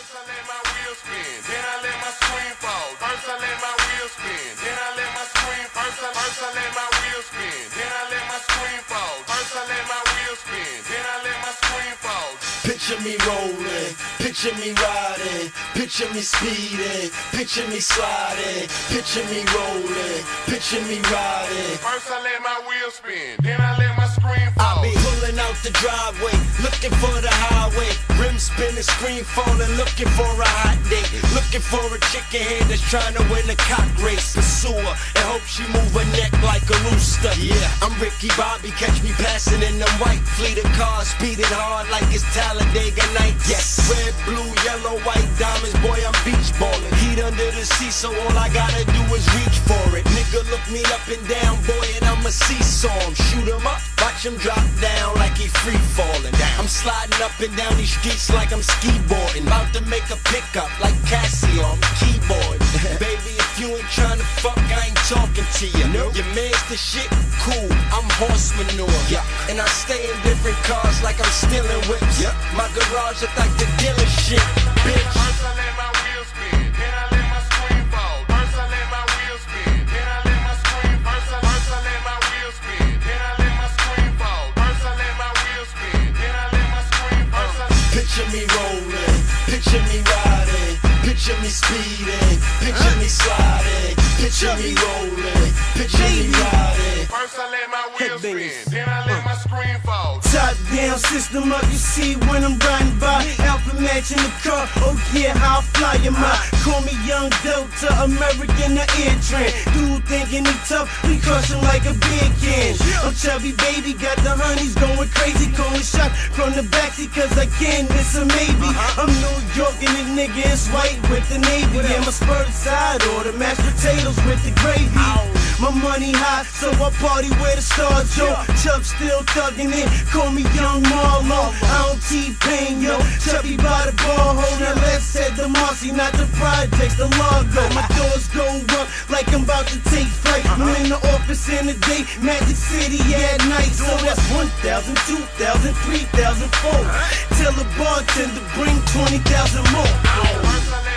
First I let my wheels spin, then I let my screen fall. First I let my wheels spin, then I let my screen. First I let my wheels spin, then I let my screen fall. First I let my wheels spin, then I let my screen fall. Picture me rolling, picture me riding, picture me speeding, picture me sliding, picture me rolling, picture me riding. First I let my wheels spin, then I let my screen fall. I be pulling out the driveway, looking for the highway, rim spinning, screen falling, looking for a hot date, looking for a chicken head that's trying to win a cock race. Pursue her and hope she move her neck like a rooster. Yeah, I'm Ricky Bobby, catch me passing in them white fleet of cars, speeding hard like it's Talladega Nights. Yes, red, blue, yellow, white diamonds, boy, I'm beach ballin'. Heat under the sea, so all I gotta do is reach for it. Nigga look me up and down, boy, and I'ma seesaw him. Shoot him up, watch him drop down like he free falling. I'm sliding up and down these streets like I'm ski boarding. About to make a pickup like Casio, I'm keyboard. Baby, if you ain't tryna fuck, I ain't talking to you. Your man's the shit, cool, I'm horse manure. And I stay in different cars like I'm stealing whips. My garage look like the dealership, bitch. First I let my wheels spin, then I let my screen fall. First I let my wheels spin, then I let my screen. First I let my wheels spin, then I let my screen fall. First I let my wheels spin, then I let my screen. Picture me rolling, picture me riding, picture me speeding, picture me sliding, picture me rolling, picture me riding. First I let my wheels spin, then I let my screen fall. Top down, system up, you see when I'm riding by. Alpha match in the car, oh yeah, how I fly your mind. Call me Young Delta, American, the air trend. Dude thinking he tough, we crush him like a beer can. I'm chubby baby, got the honeys going crazy. Calling shot from the backseat cause I can, it's a maybe. I'm New York and the nigga is white with the Navy. Yeah, my spurred side order, mashed potatoes with the gravy. My money high, so I party where the stars go. Chubb still thugging it, call me Young Marlo. I don't T-Pain, yo, chubby by the ball hole. Now left said the Marcy, not the projects, the logo. My doors go up like I'm about to take flight. I'm in the office in the day, Magic City at night. So that's 1,000, 2,000, 3,000, 4. Tell the bartender bring 20,000 more. First I let